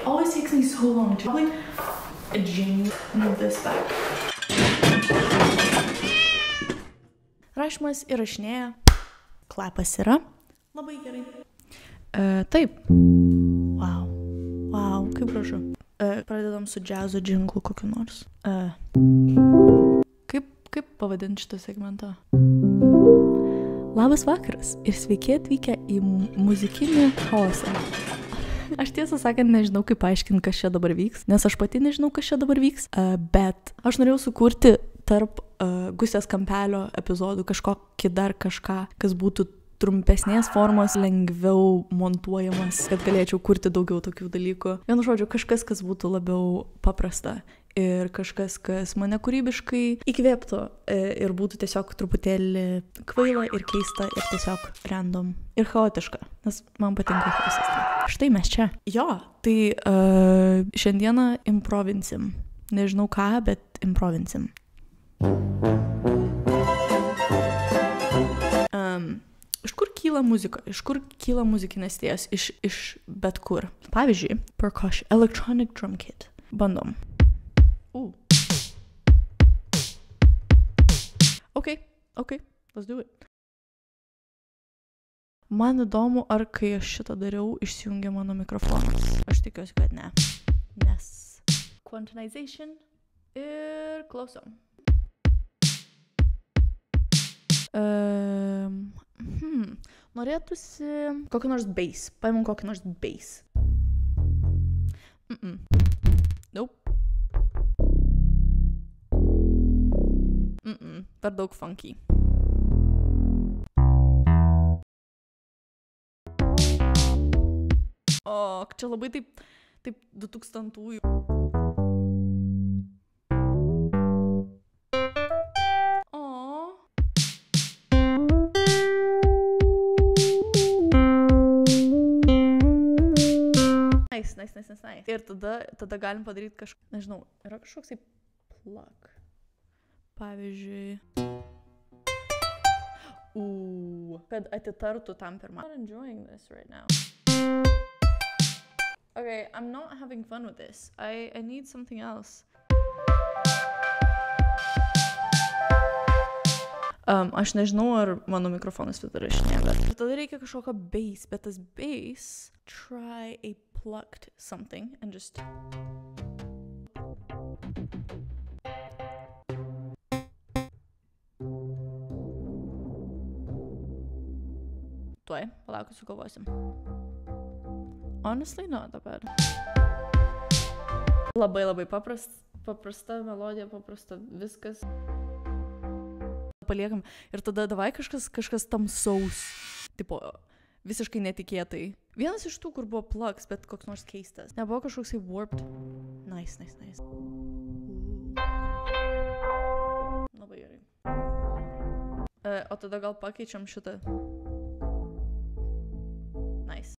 It always takes me so long to like move this back. Rašymas įrašinėja. Klapas yra. Labai gerai. Taip. Wow, kaip gražu. Pradedam su džiazo džinglu kokiu nors. Kaip pavadinti šitą segmentą? Labas vakaras ir sveiki atvykę į muzikinį chaosą. Aš tiesą sakant nežinau, kaip paaiškinti, kas čia dabar vyks, nes aš pati nežinau, kas čia dabar vyks, bet aš norėjau sukurti tarp Gustės kampelio epizodų kažkokį dar kažką, kas būtų trumpesnės formos, lengviau montuojamas, kad galėčiau kurti daugiau tokių dalykų. Vienu žodžiu, kažkas, kas būtų labiau paprasta ir kažkas, kas mane kūrybiškai įkvėptų ir būtų tiesiog truputėlį kvaila ir keista ir tiesiog random ir chaotiška, nes man patinka chaosas. Štai mes čia. Jo, tai šiandieną improvinsim. Nežinau ką, bet improvinsim. Iš kur kyla muzika? Iš kur kyla muzikinės idėjos? Iš bet kur. Pavyzdžiui, percussion, electronic drum kit. Bandom. Okay, let's do it. Man įdomu, ar kai aš šitą dariau, išsijungė mano mikrofonas. Aš tikiuosi, kad ne. Nes quantization ir klausom. Norėtųsi kokį nors bass. Paimam kokį nors bass. Nope. Per daug funky. O, čia labai taip 2000-ųjų. Nice. Ir tada galim padaryti kažką, nežinau, yra kažkoks plug. Pavyzdžiui, kad atitartų tam pirmą. I'm not enjoying this right now. Okay, I'm not having fun with this. I need something else. Aš nežinau, ar mano mikrofonas vis dar įrašinėja, bet tada reikia kažkokio bass, bet tas bass, try a plucked something and just tuoj, palauk, sugalvosim. Honestly, not that bad. Labai paprasta melodija, paprasta viskas. Paliekam ir tada davai kažkas tamsaus, tipo visiškai netikėtai. Vienas iš tų, kur buvo plugs, bet koks nors keistas. Nebuvo kažkoks warped. Nice. Labai gerai. O tada gal pakeičiam šitą. Nice.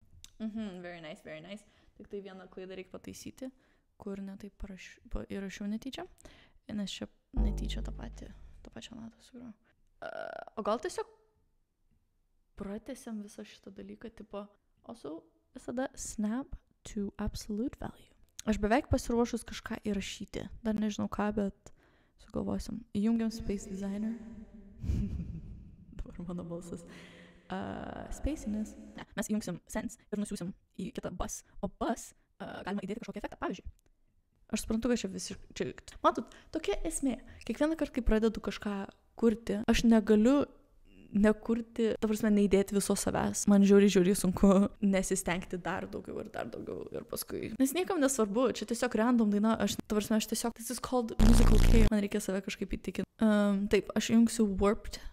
Very nice. Tik tai vieną klaidą reikia pataisyti, kur netaip įrašiau netyčia. Nes čia netyčia tą pačią natą sugrau. O gal tiesiog pratęsiam visą šitą dalyką, tipo, also visada snap to absolute value. Aš beveik pasiruošus kažką įrašyti. Dar nežinau ką, bet sugalvosim. Įjungiam Space Designer. Dabar mano balsas. Spaciness. Ne, mes įjungsim Sense ir nusiūsim į kitą bus. O bus galima įdėti kažkokį efektą. Pavyzdžiui, aš suprantu, kad čia visiškai... Matot, tokia esmė. Kiekvieną kartą, kai pradedu kažką kurti, aš negaliu nekurti, ta prasme, neįdėti viso savęs. Man žiauriai sunku nesistengti dar daugiau ir paskui. Nes niekam nesvarbu, čia tiesiog random daina, aš tiesiog, this is called musical care. Man reikia save kažkaip įtikinti. Taip, aš įjungsiu warped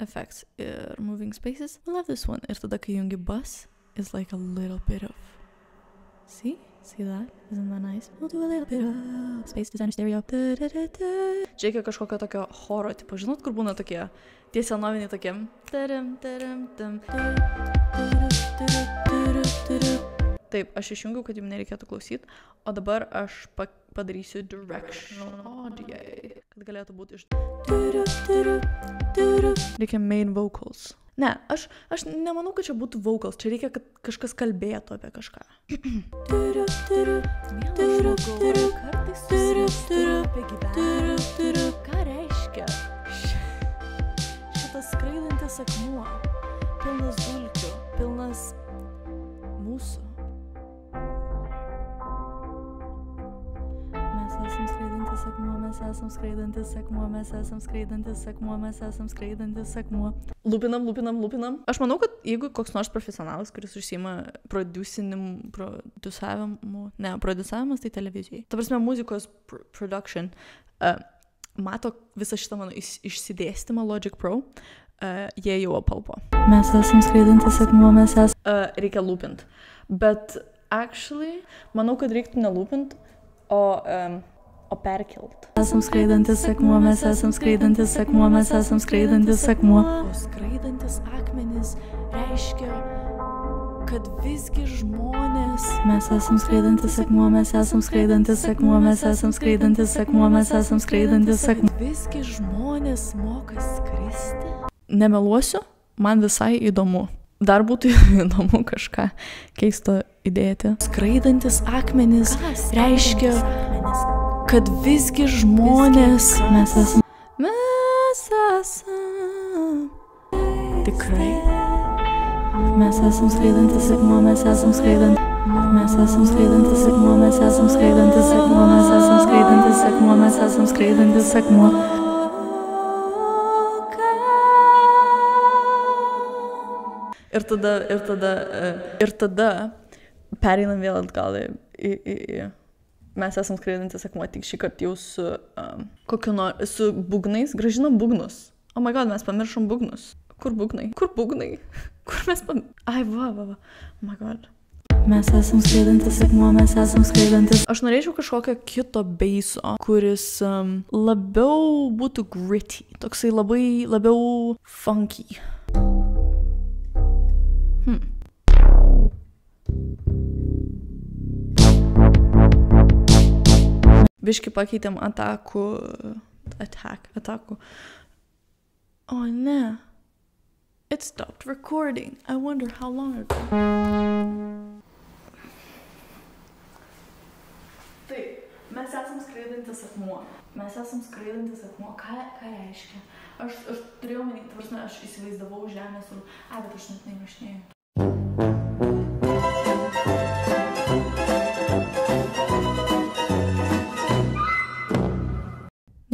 effects ir moving spaces. I love this one. Ir tada, kai įjungi bus, it's like a little bit of... See that? Isn't that nice? We'll do a little bit of Space Designer stereo. Čia reikia kažkokio tokio choro, tipo, žinot, kur būna tokie, tie senoviniai tokie. Taip, aš išjungiau, kad jums nereikėtų klausyti, o dabar aš padarysiu directional audio, kad galėtų būti iš... Reikia main vocals. Ne, aš nemanau, kad čia būtų vocals, čia reikia, kad kažkas kalbėtų apie kažką. Kartais susimąstau apie gyvenimą. Ką reiškia šitas skraidantis akmuo, pilnas dulkių, pilnas mūsų. Mes esam skraidantis akmuo, mes esam skraidantis akmuo, mes esam skraidantis akmuo, mes esam skraidantis akmuo. Lūpinam. Aš manau, kad jeigu koks nors profesionalas, kuris užsiima prodiusavimas tai televizijai. Ta prasme, muzikos production mato visą šitą mano išsidėstymą Logic Pro, jie jau apalpo. Mes esam skraidantis akmuo, mes esam... reikia lūpint. Bet actually, manau, kad reiktų nelūpint, o perkelt. Esam skraidantis akmuo, mes esam skraidantis akmuo, mes esam skraidantis akmuo. O skraidantis akmenys reiškia, kad visgi žmonės... Mes esam skraidantis akmuo, mes esam skraidantis akmuo, mes esam skraidantis akmuo, mes esam skraidantis akmuo. Visgi žmonės moka skristi. Nemeluosiu, man visai įdomu. Dar būtų įdomu kažką keisto įdėti. Skraidantis akmenys reiškia, kad visgi žmonės... Mes esam... Tikrai. Mes esam skraidantis akmuo, mes esam skraidantis. Mes esam skraidantis akmuo, mes esam skraidantis akmuo, mes esam skraidantis akmuo, mes esam skraidantis akmuo. Ir tada pereinam vėl atgal į mes esam skraidantis akmuo, tik šį kartą jau su būgnais, grąžinam būgnus. Oh my god, mes pamiršom būgnus. Kur būgnai? Kur mes Ai, va. Oh my god. Mes esam skraidantis akmuo, mes esam skraidantis. Aš norėčiau kažkokio kito beiso, kuris labiau būtų gritty, toksai labiau funky. Biški pakeitėm atakų. O ne. It stopped recording. I wonder how long ago. Taip, mes esam skraidantis akmuo. Ką reiškia? Aš turėjau manyti, ta prasme, aš įsivaizdavau žemės ir... bet aš net neįrašinėjau.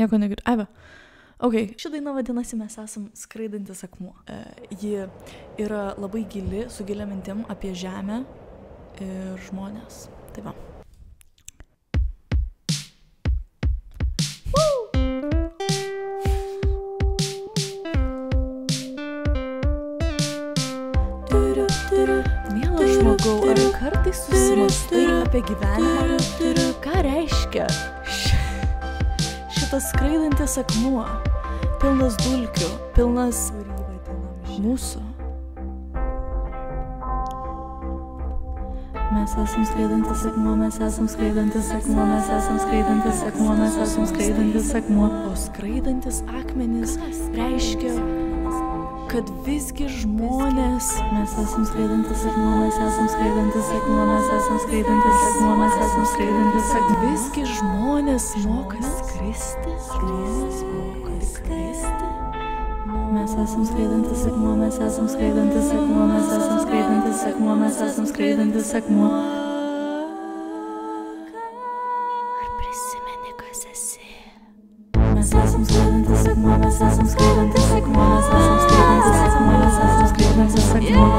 Nieko negirdu. Ok, ši daina vadinasi Mes esam skraidantis akmuo. Ji yra labai gili, su gilia mintim apie žemę ir žmonės. Tai va. Mielas žmogau, ar kartais susimąstai apie gyvenimą? Ką reiškia šitas skraidantis akmuo, pilnas dulkių, pilnas mūsų? Mes esam skraidantis akmuo, mes esam skraidantis akmuo, mes esam skraidantis akmuo, mes esam skraidantis akmuo. O skraidantis akmenys reiškia, kad visgi žmonės... Mes esam skraidantis akmuo, mes esam skraidantis akmuo, mes esam skraidantis akmuo, mes esam skraidantis akmuo. Visgi žmonės moka skristi. Mes esam skraidantis akmuo, mes esam skraidantis akmuo, mes esam skraidantis akmuo, mes esam skraidantis akmuo. Ar prisimeni, kas esi? Mes esam skraidantis akmuo, mes esam skraidantis akmuo, mes esam skraidantis akmuo, mes esam skraidantis akmuo,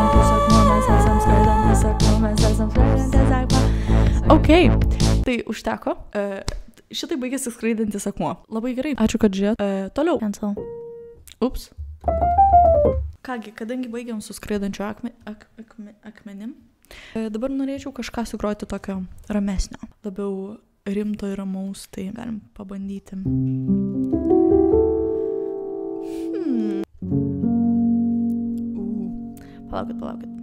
mes esam skraidantis akmuo, mes esam skraidantis akmuo. Ok, tai užteko. Šitai baigėsi skraidantis akmuo. Labai gerai. Ačiū, kad žiūrėjot. Toliau. Cancel. Ups. Kągi, kadangi baigiam su skraidančiu akmenim, dabar norėčiau kažką sugroti tokio ramesnio. Labiau rimto ir ramaus, tai galim pabandyti. Palaukit.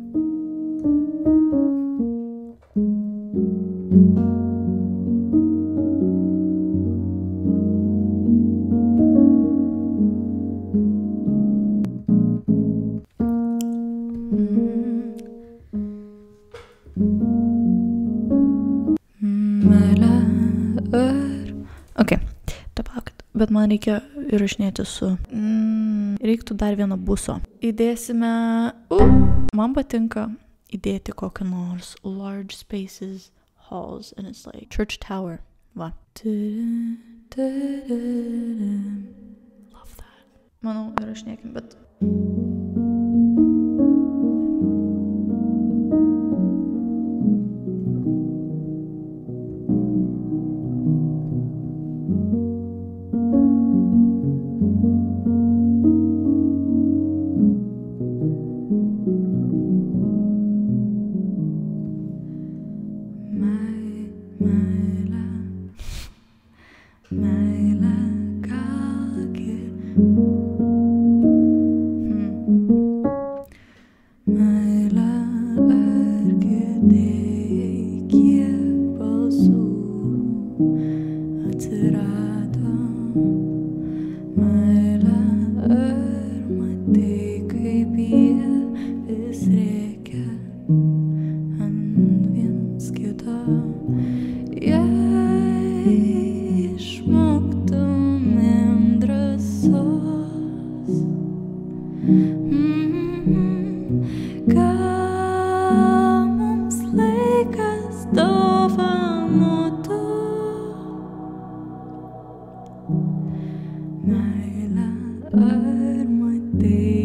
meilė ir... Ok, palaukit, bet man reikia įrašinėti su... Reiktų dar vieno buso. Įdėsime... Man patinka įdėti kokį nors large spaces halls and it's like church tower. Va. Love that. Manau, įrašinėkim, bet...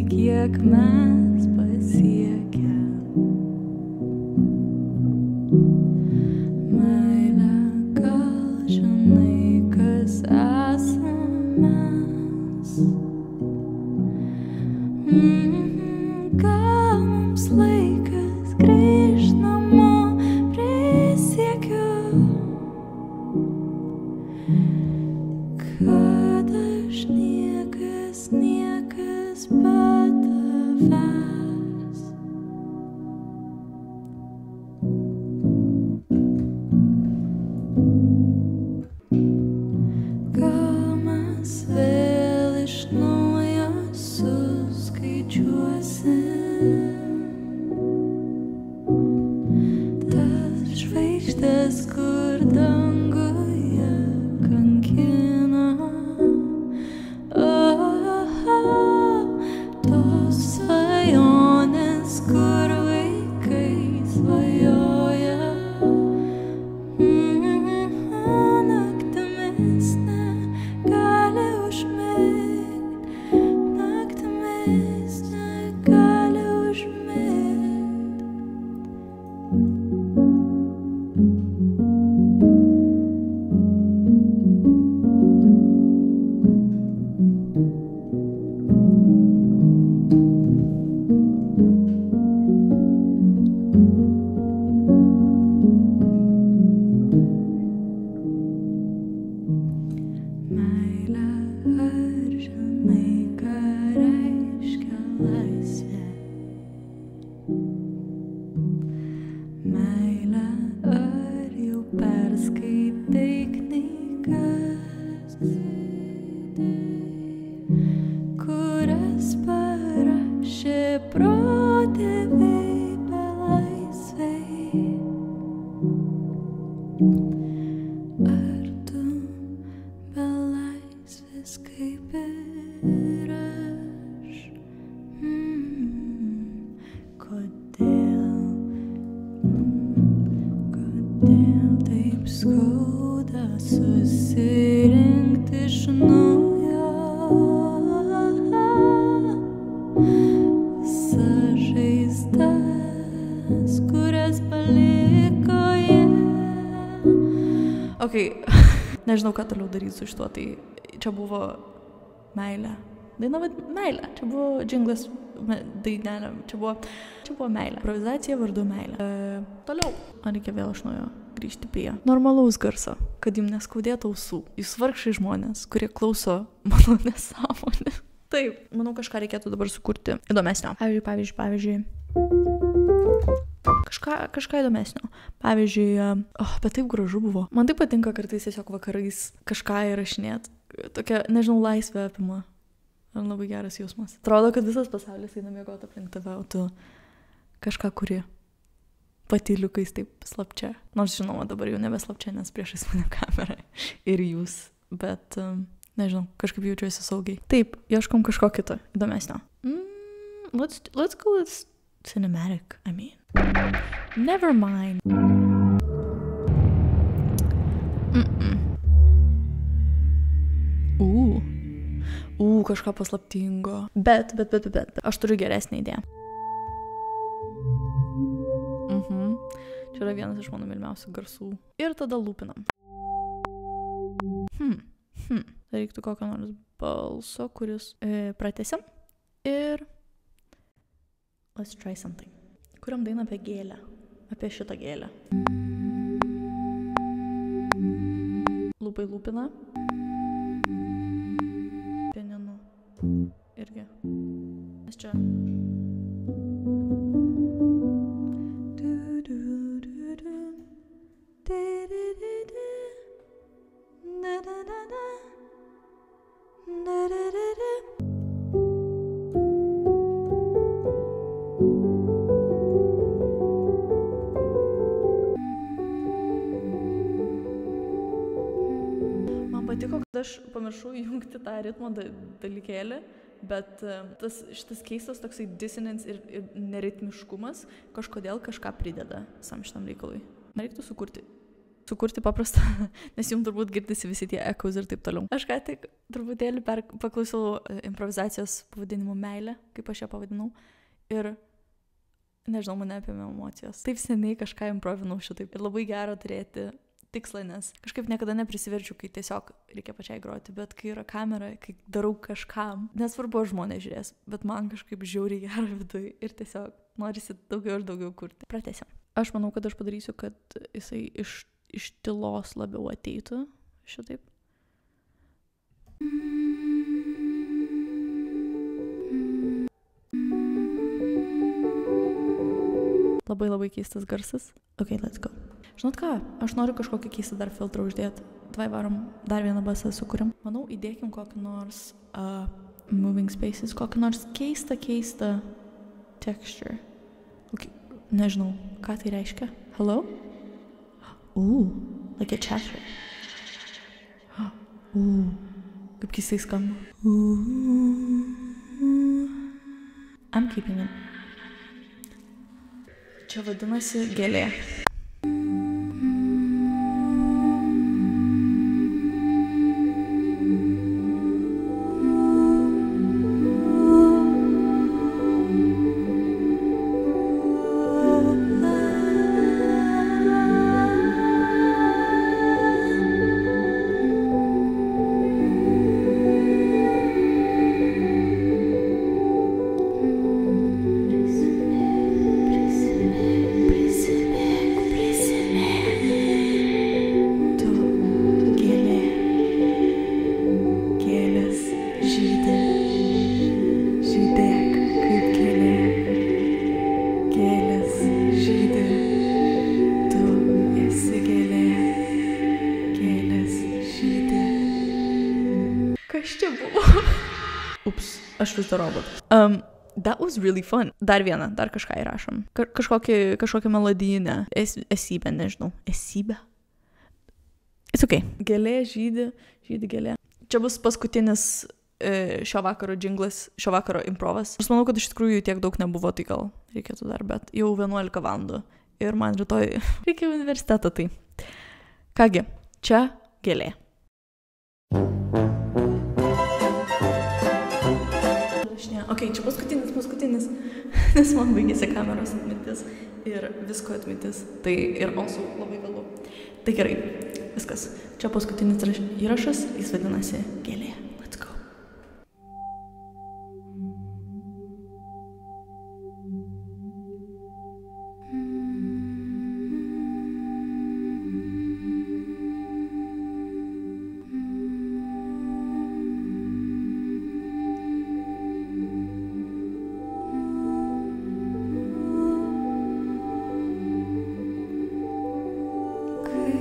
kiek mes pasiekę. Meilė, gal žinai, kas esam mes. Gal mums laikas grįžt namo, prisiekiu, kad aš niekas be tavęs. Gal mes vėl iš naujo suskaičiuosim tas žvaigždės, kur danguje kankina. Tos svajonės, kur vaikai svajoja. Naktimis negali užmigt, naktimis negali užmigt. Meilė, ar žinai, ką reiškia laisvė? Meilė, ar jau perskaitai knygas, kurias parašė protėviai belaisviai? Ar tu belaisvis kaip ir aš? Kodėl taip skauda susirinkti iš naujo visas žaizdas, kurias paliko jie? Ok, nežinau, ką toliau daryti su šituo, tai čia buvo meilė. Daina, bet meilė. Čia buvo džinglas dainelė. Čia buvo meilė. Improvizacija vardu meilė. Toliau. Man reikia vėl iš naujo grįžti prie normalaus garso, kad jums neskaudėtų ausų. Jūs vargšai žmonės, kurie klauso mano nesąmonę. Taip, manau, kažką reikėtų dabar sukurti įdomesnio. Pavyzdžiui. Kažką įdomesnio. Pavyzdžiui, bet taip gražu buvo. Man taip patinka kartais tiesiog vakarais kažką įrašinėt. Tokia, nežinau, laisvė apima. Man labai geras jausmas. Atrodo, kad visas pasaulis eina miegoti aplink tave, o tu kažką kuri. patyliukais taip slapčia. Nors žinoma, dabar jau nebeslapčia, nes priešais mane kamera ir jūs, bet nežinau, kažkaip jaučiuosi saugiai. Taip, ieškom kažko kito, įdomesnio. Let's go with cinematic, I mean. Never mind. Kažką paslaptingo. Bet, aš turiu geresnę idėją. Čia yra vienas iš mano mylimiausių garsų. Ir tada lūpinam. Reiktų kokio nors balso, kuris pratęsiam. Ir let's try something. Kuriam dainą apie gėlę. Apie šitą gėlę. Lūpai lūpina. Pianinu. Irgi. Nes čia. Man patiko, kad aš pamiršau įjungti tą ritmo dalykėlį, bet šitas keistas toksai dissonance ir neritmiškumas kažkodėl kažką prideda visam šitam reikalui. Man reiktų sukurti paprastą, nes jums turbūt girdisi visi tie echoes ir taip toliau. Aš ką tik truputėlį paklausiau improvizacijos pavadinimu Meilė, kaip aš ją pavadinau, ir nežinau, mane apėmė emocijos. Taip seniai kažką improvinau šitaip ir labai gera turėti tikslą, nes kažkaip niekada neprisiverčiu, kai tiesiog reikia pačiai groti, bet kai yra kamera, kai darau kažkam, nesvarbu, žmonės žiūrės, bet man kažkaip žiauriai gera viduj ir tiesiog norisi daugiau ir daugiau kurti. Pratęsiam. Aš manau, kad aš padarysiu, kad jisai iš tylos labiau ateitų šitaip. Labai keistas garsas. Ok, let's go. Žinot ką, aš noriu kažkokį keistą dar filtrą uždėti. Davai varom, dar vieną basą sukuriam. Manau, įdėkim kokį nors moving spaces, kokį nors keistą texture. Okay. Nežinau, ką tai reiškia. Hello? Like a chatter. Kaip keistai skamba. I'm keeping it. Čia vadinasi gėlė. Aš vis dar robotas. That was really fun. Dar kažką įrašom. Kažkokią melodijinę esybę, nežinau. Esybę? It's okay. Gėlė žydi gėlė. Čia bus paskutinis šio vakaro džinglas, šio vakaro improvas. Aš manau, kad iš tikrųjų tiek daug nebuvo, tai gal reikėtų dar, bet jau 11 valandų. Ir man rytoj reikia universitetą, tai. Kągi, čia gėlė. Ok, čia paskutinis, nes man baigėsi kameros atmintis ir visko atmintis, tai ir also labai vėlu. Tai gerai, viskas. Čia paskutinis įrašas, jis vadinasi gėlė. Let's go. Kai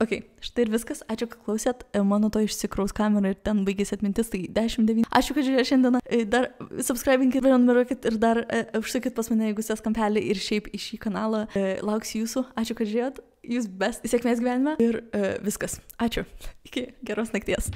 Ok, štai ir viskas. Ačiū, kad klausėt. Mano to išsikraus kamerą ir ten baigėsi atmintis, tai 10-9. Ačiū, kad žiūrėjau šiandieną. Dar subscribinkit, prenumeruokit ir dar užsukit pas mane, jeigu sės kampelį ir šiaip į šį kanalą. Lauksiu jūsų. Ačiū, kad žiūrėjot. Jūs best. Sėkmės gyvenime. Ir viskas. Ačiū. Iki geros nakties.